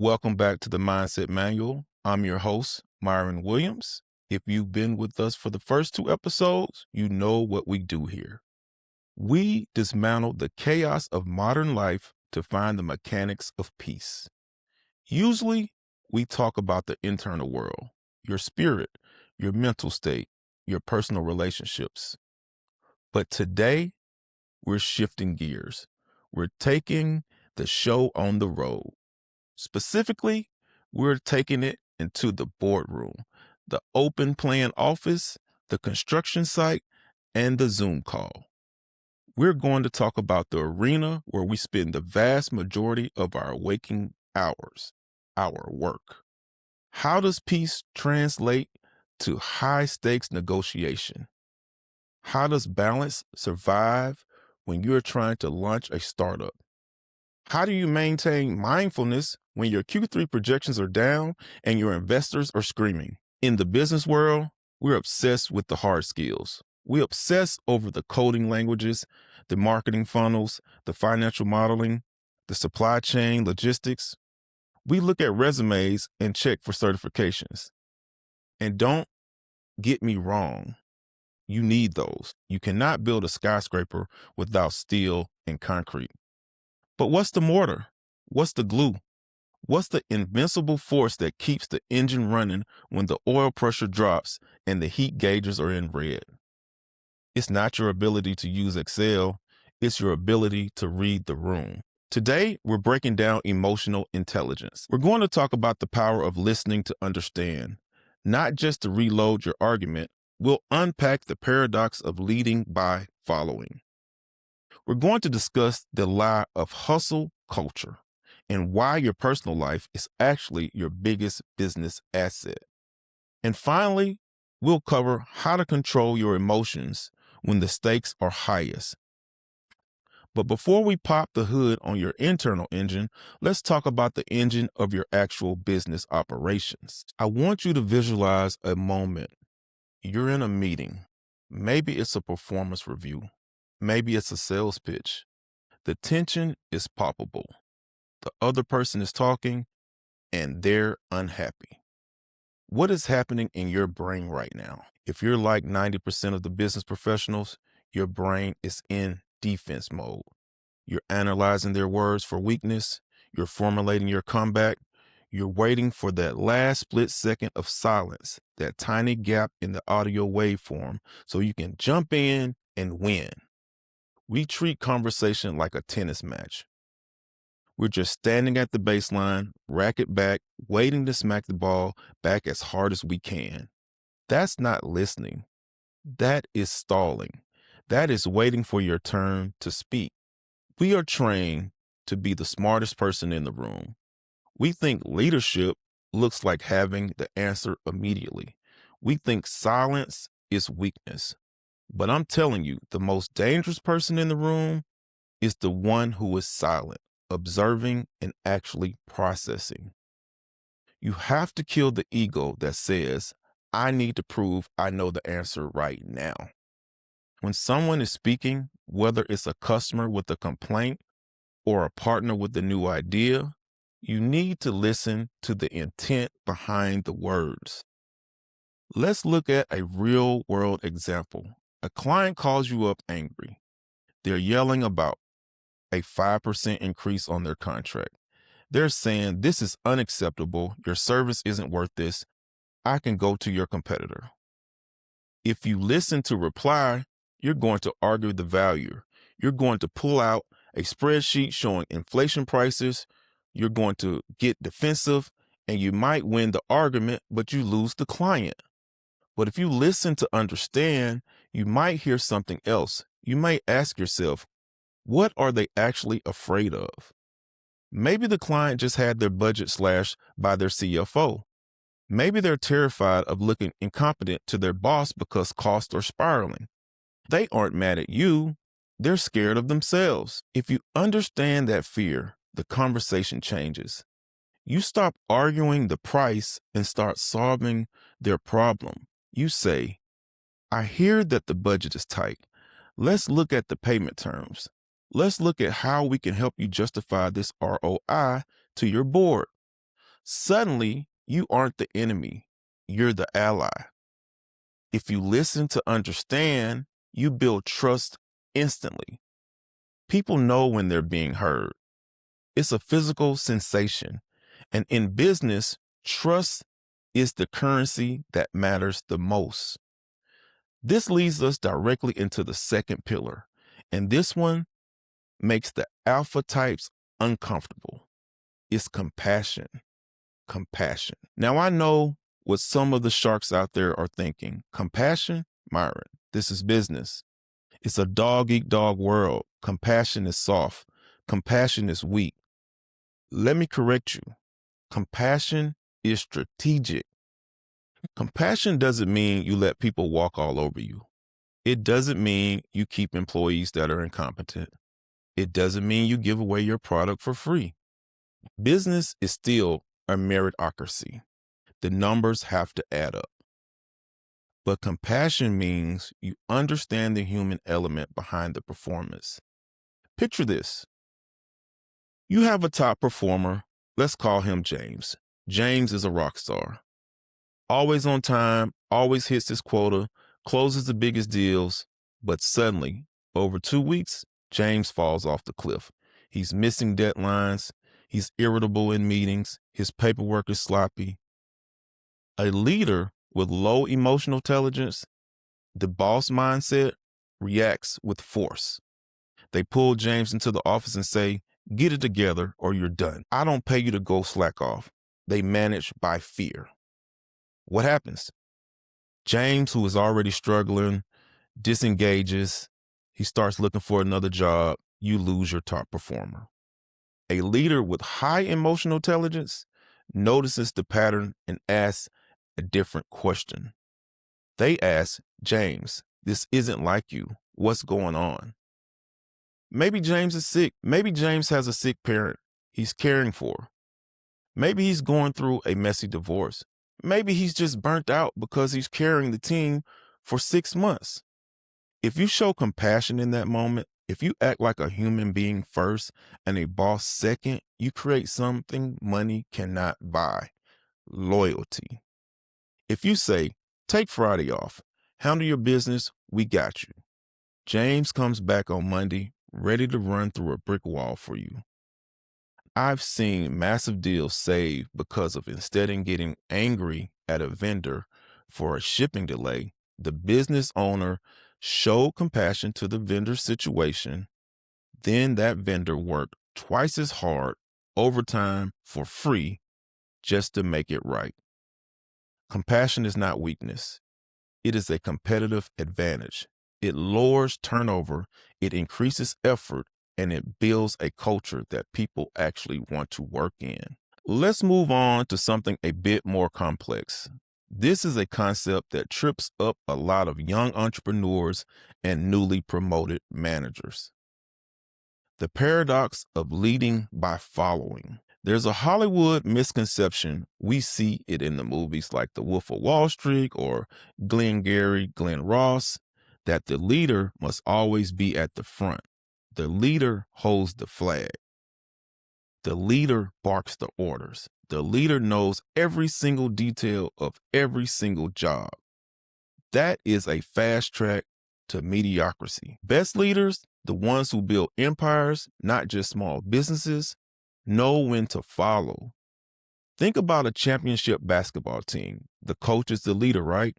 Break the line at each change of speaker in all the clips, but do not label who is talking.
Welcome back to the Mindset Manual. I'm your host, Myron Williams. If you've been with us for the first two episodes, you know what we do here. We dismantle the chaos of modern life to find the mechanics of peace. Usually, we talk about the internal world, your spirit, your mental state, your personal relationships. But today, we're shifting gears. We're taking the show on the road. Specifically, we're taking it into the boardroom, the open plan office, the construction site, and the Zoom call. We're going to talk about the arena where we spend the vast majority of our waking hours, our work. How does peace translate to high stakes negotiation? How does balance survive when you're trying to launch a startup? How do you maintain mindfulness when your Q3 projections are down and your investors are screaming? In the business world, we're obsessed with the hard skills. We obsess over the coding languages, the marketing funnels, the financial modeling, the supply chain logistics. We look at resumes and check for certifications. And don't get me wrong, you need those. You cannot build a skyscraper without steel and concrete. But what's the mortar? What's the glue? What's the invincible force that keeps the engine running when the oil pressure drops and the heat gauges are in red? It's not your ability to use Excel, it's your ability to read the room. Today, we're breaking down emotional intelligence. We're going to talk about the power of listening to understand, not just to reload your argument. We'll unpack the paradox of leading by following. We're going to discuss the lie of hustle culture and why your personal life is actually your biggest business asset. And finally, we'll cover how to control your emotions when the stakes are highest. But before we pop the hood on your internal engine, let's talk about the engine of your actual business operations. I want you to visualize a moment. You're in a meeting. Maybe it's a performance review. Maybe it's a sales pitch. The tension is palpable. The other person is talking and they're unhappy. What is happening in your brain right now? If you're like 90% of the business professionals, your brain is in defense mode. You're analyzing their words for weakness. You're formulating your comeback. You're waiting for that last split second of silence, that tiny gap in the audio waveform, so you can jump in and win. We treat conversation like a tennis match. We're just standing at the baseline, racket back, waiting to smack the ball back as hard as we can. That's not listening. That is stalling. That is waiting for your turn to speak. We are trained to be the smartest person in the room. We think leadership looks like having the answer immediately. We think silence is weakness. But I'm telling you, the most dangerous person in the room is the one who is silent, observing and actually processing. You have to kill the ego that says, I need to prove I know the answer right now. When someone is speaking, whether it's a customer with a complaint or a partner with a new idea, you need to listen to the intent behind the words. Let's look at a real world example. A client calls you up angry. They're yelling about a 5% increase on their contract. They're saying, this is unacceptable. Your service isn't worth this. I can go to your competitor. If you listen to reply, you're going to argue the value. You're going to pull out a spreadsheet showing inflation prices. You're going to get defensive and you might win the argument, but you lose the client. But if you listen to understand, you might hear something else. You may ask yourself, what are they actually afraid of? Maybe the client just had their budget slashed by their CFO. Maybe they're terrified of looking incompetent to their boss because costs are spiraling. They aren't mad at you. They're scared of themselves. If you understand that fear, the conversation changes. You stop arguing the price and start solving their problem. You say, I hear that the budget is tight. Let's look at the payment terms. Let's look at how we can help you justify this ROI to your board. Suddenly, you aren't the enemy, you're the ally. If you listen to understand, you build trust instantly. People know when they're being heard. It's a physical sensation. And in business, trust is the currency that matters the most. This leads us directly into the second pillar. And this one makes the alpha types uncomfortable. It's compassion. Compassion. Now, I know what some of the sharks out there are thinking. Compassion? Myron, this is business. It's a dog eat dog world. Compassion is soft. Compassion is weak. Let me correct you. Compassion is strategic. Compassion doesn't mean you let people walk all over you. It doesn't mean you keep employees that are incompetent. It doesn't mean you give away your product for free. Business is still a meritocracy. The numbers have to add up. But compassion means you understand the human element behind the performance. Picture this. You have a top performer. Let's call him James. James is a rock star. Always on time, always hits his quota, closes the biggest deals. But suddenly, over 2 weeks, James falls off the cliff. He's missing deadlines. He's irritable in meetings. His paperwork is sloppy. A leader with low emotional intelligence, the boss mindset, reacts with force. They pull James into the office and say, "Get it together or you're done. I don't pay you to go slack off." They manage by fear. What happens? James, who is already struggling, disengages. He starts looking for another job. You lose your top performer. A leader with high emotional intelligence notices the pattern and asks a different question. They ask, "James, this isn't like you. What's going on?" Maybe James is sick. Maybe James has a sick parent he's caring for. Maybe he's going through a messy divorce. Maybe he's just burnt out because he's carrying the team for 6 months. If you show compassion in that moment, if you act like a human being first and a boss second, you create something money cannot buy: loyalty. If you say, "Take Friday off, handle your business, we got you," James comes back on Monday ready to run through a brick wall for you. I've seen massive deals saved because of, instead of getting angry at a vendor for a shipping delay, the business owner showed compassion to the vendor's situation. Then that vendor worked twice as hard, overtime, for free, just to make it right. Compassion is not weakness. It is a competitive advantage. It lowers turnover, it increases effort, and it builds a culture that people actually want to work in. Let's move on to something a bit more complex. This is a concept that trips up a lot of young entrepreneurs and newly promoted managers. The paradox of leading by following. There's a Hollywood misconception. We see it in the movies like The Wolf of Wall Street or Glengarry Glen Ross, that the leader must always be at the front. The leader holds the flag. The leader barks the orders. The leader knows every single detail of every single job. That is a fast track to mediocrity. Best leaders, the ones who build empires, not just small businesses, know when to follow. Think about a championship basketball team. The coach is the leader, right?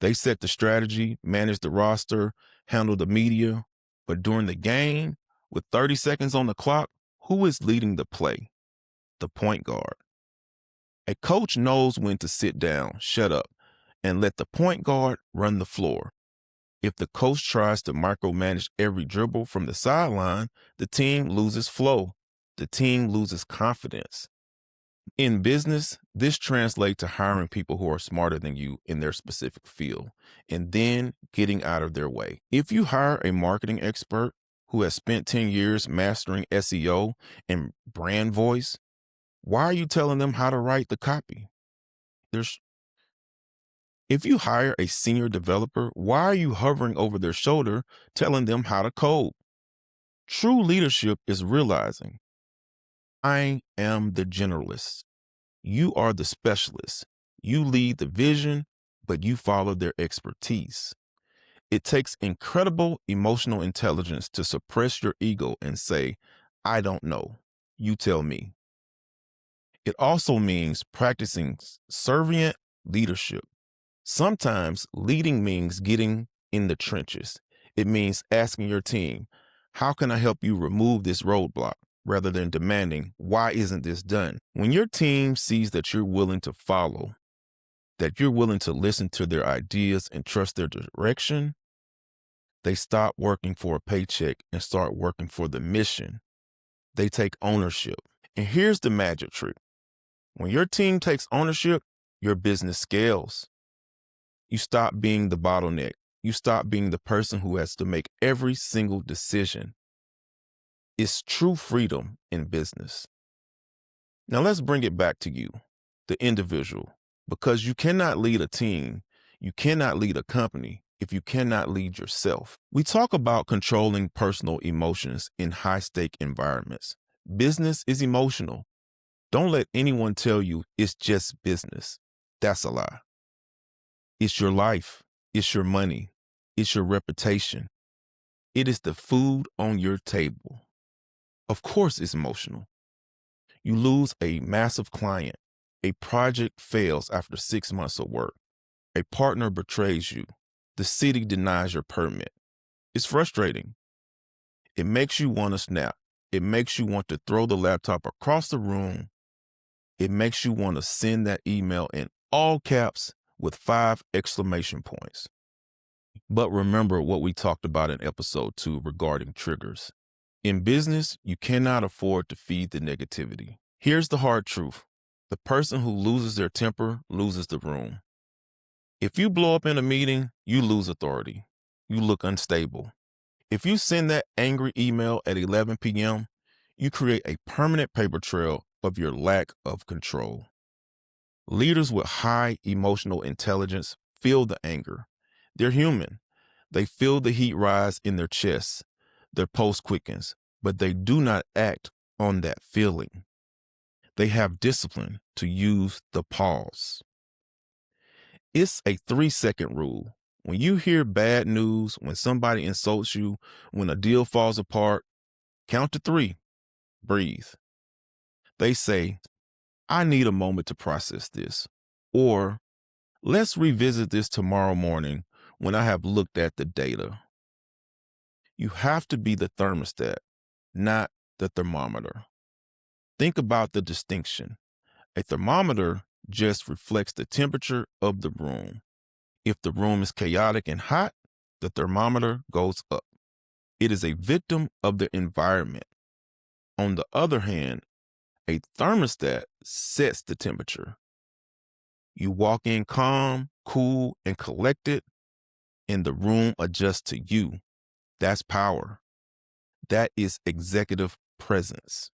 They set the strategy, manage the roster, handle the media. But during the game, with 30 seconds on the clock, who is leading the play? The point guard. A coach knows when to sit down, shut up, and let the point guard run the floor. If the coach tries to micromanage every dribble from the sideline, the team loses flow. The team loses confidence. In business, this translates to hiring people who are smarter than you in their specific field and then getting out of their way. If you hire a marketing expert who has spent 10 years mastering SEO and brand voice, why are you telling them how to write the copy? If you hire a senior developer, why are you hovering over their shoulder telling them how to code? True leadership is realizing, I am the generalist. You are the specialist. You lead the vision, but you follow their expertise. It takes incredible emotional intelligence to suppress your ego and say, I don't know. You tell me. It also means practicing servant leadership. Sometimes leading means getting in the trenches. It means asking your team, how can I help you remove this roadblock? Rather than demanding, why isn't this done? When your team sees that you're willing to follow, that you're willing to listen to their ideas and trust their direction, they stop working for a paycheck and start working for the mission. They take ownership. And here's the magic trick. When your team takes ownership, your business scales. You stop being the bottleneck. You stop being the person who has to make every single decision. It's true freedom in business. Now let's bring it back to you, the individual, because you cannot lead a team, you cannot lead a company if you cannot lead yourself. We talk about controlling personal emotions in high-stake environments. Business is emotional. Don't let anyone tell you it's just business. That's a lie. It's your life. It's your money. It's your reputation. It is the food on your table. Of course it's emotional. You lose a massive client. A project fails after 6 months of work. A partner betrays you. The city denies your permit. It's frustrating. It makes you want to snap. It makes you want to throw the laptop across the room. It makes you want to send that email in all caps with 5 exclamation points. But remember what we talked about in episode 2 regarding triggers. In business, you cannot afford to feed the negativity. Here's the hard truth. The person who loses their temper loses the room. If you blow up in a meeting, you lose authority. You look unstable. If you send that angry email at 11 p.m., you create a permanent paper trail of your lack of control. Leaders with high emotional intelligence feel the anger. They're human. They feel the heat rise in their chests. Their pulse quickens, but they do not act on that feeling. They have discipline to use the pause. It's a 3-second rule. When you hear bad news, when somebody insults you, when a deal falls apart, count to 3. Breathe. They say, I need a moment to process this. Or, let's revisit this tomorrow morning when I have looked at the data. You have to be the thermostat, not the thermometer. Think about the distinction. A thermometer just reflects the temperature of the room. If the room is chaotic and hot, the thermometer goes up. It is a victim of the environment. On the other hand, a thermostat sets the temperature. You walk in calm, cool, and collected, and the room adjusts to you. That's power. That is executive presence.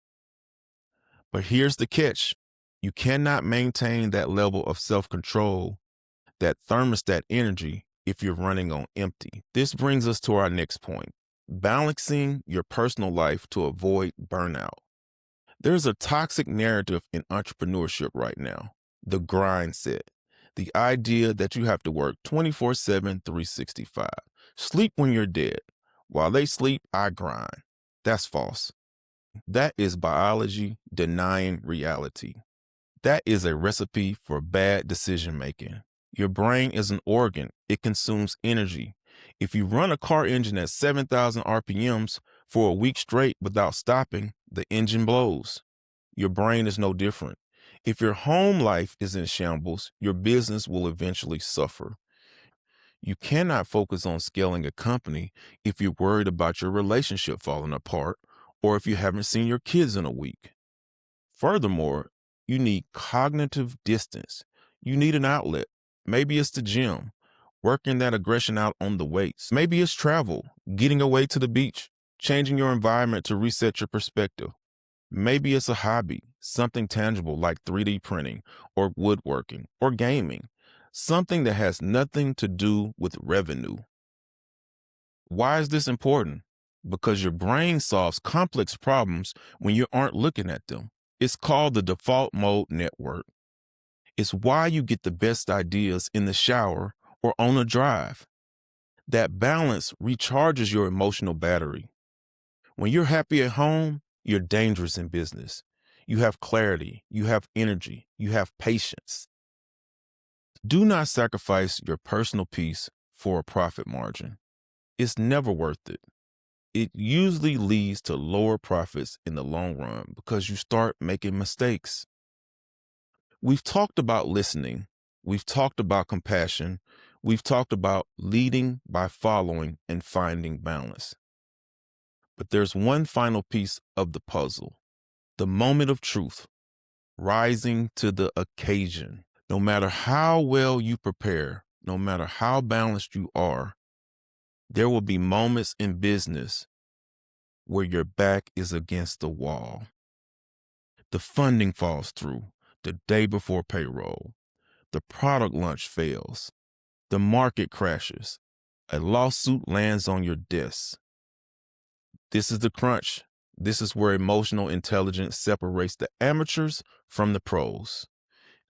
But here's the catch. You cannot maintain that level of self-control, that thermostat energy, if you're running on empty. This brings us to our next point, balancing your personal life to avoid burnout. There's a toxic narrative in entrepreneurship right now, the grind set, the idea that you have to work 24/7, 365, sleep when you're dead. While they sleep, I grind. That's false. That is biology denying reality. That is a recipe for bad decision making. Your brain is an organ. It consumes energy. If you run a car engine at 7,000 RPMs for a week straight without stopping, the engine blows. Your brain is no different. If your home life is in shambles, your business will eventually suffer. You cannot focus on scaling a company if you're worried about your relationship falling apart or if you haven't seen your kids in a week. Furthermore, you need cognitive distance. You need an outlet. Maybe it's the gym, working that aggression out on the weights. Maybe it's travel, getting away to the beach, changing your environment to reset your perspective. Maybe it's a hobby, something tangible like 3D printing or woodworking or gaming, something that has nothing to do with revenue. Why is this important? Because your brain solves complex problems when you aren't looking at them. It's called the default mode network. It's why you get the best ideas in the shower or on a drive. That balance recharges your emotional battery. When you're happy at home, you're dangerous in business. You have clarity, you have energy, you have patience. Do not sacrifice your personal peace for a profit margin. It's never worth it. It usually leads to lower profits in the long run because you start making mistakes. We've talked about listening. We've talked about compassion. We've talked about leading by following and finding balance. But there's one final piece of the puzzle, the moment of truth, rising to the occasion. No matter how well you prepare, no matter how balanced you are, there will be moments in business where your back is against the wall. The funding falls through the day before payroll. The product launch fails. The market crashes. A lawsuit lands on your desk. This is the crunch. This is where emotional intelligence separates the amateurs from the pros.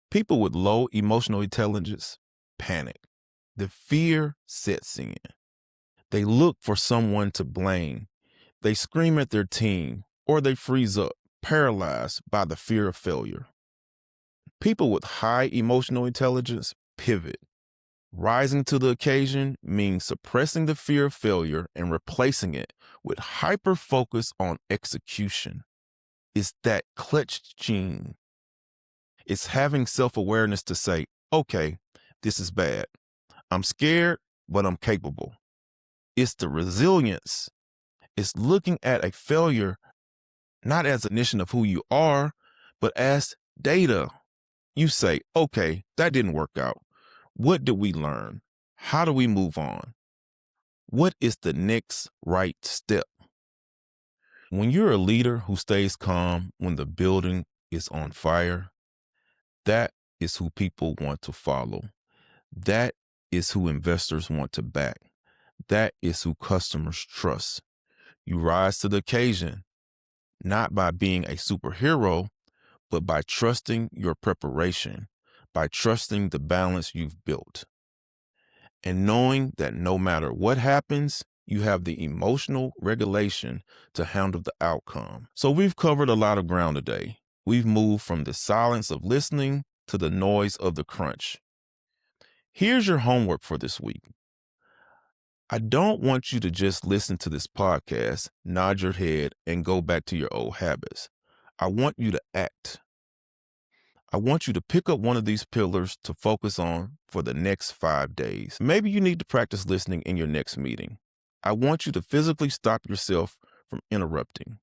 People with low emotional intelligence panic. The fear sets in. They look for someone to blame. They scream at their team, or they freeze up, paralyzed by the fear of failure. People with high emotional intelligence pivot. Rising to the occasion means suppressing the fear of failure and replacing it with hyper-focus on execution. It's that clutch gene. It's having self-awareness to say, okay, this is bad. I'm scared, but I'm capable. It's the resilience. It's looking at a failure not as an admission of who you are, but as data. You say, okay, that didn't work out. What did we learn? How do we move on? What is the next right step? When you're a leader who stays calm when the building is on fire, that is who people want to follow. That is who investors want to back. That is who customers trust. You rise to the occasion, not by being a superhero, but by trusting your preparation, by trusting the balance you've built, and knowing that no matter what happens, you have the emotional regulation to handle the outcome. So we've covered a lot of ground today. We've moved from the silence of listening to the noise of the crunch. Here's your homework for this week. I don't want you to just listen to this podcast, nod your head, and go back to your old habits. I want you to act. I want you to pick up one of these pillars to focus on for the next 5 days. Maybe you need to practice listening in your next meeting. I want you to physically stop yourself from interrupting.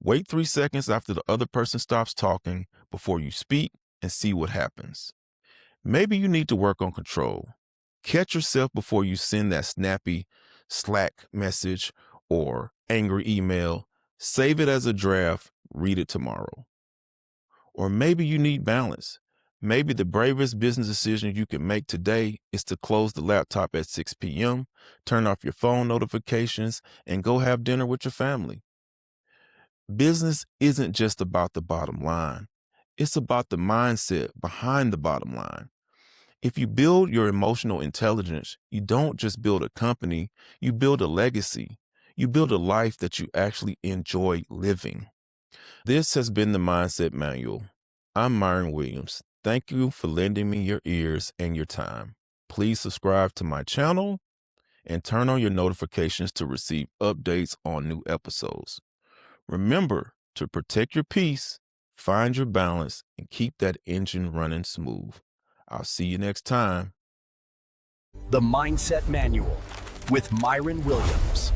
Wait 3 seconds after the other person stops talking before you speak and see what happens. Maybe you need to work on control. Catch yourself before you send that snappy Slack message or angry email. Save it as a draft, read it tomorrow. Or maybe you need balance. Maybe the bravest business decision you can make today is to close the laptop at 6 p.m., turn off your phone notifications, and go have dinner with your family. Business isn't just about the bottom line. It's about the mindset behind the bottom line. If you build your emotional intelligence, you don't just build a company, you build a legacy. You build a life that you actually enjoy living. This has been the Mindset Manual. I'm Myron Williams. Thank you for lending me your ears and your time. Please subscribe to my channel and turn on your notifications to receive updates on new episodes. Remember to protect your peace, find your balance, and keep that engine running smooth. I'll see you next time.
The Mindset Manual with Myron Williams.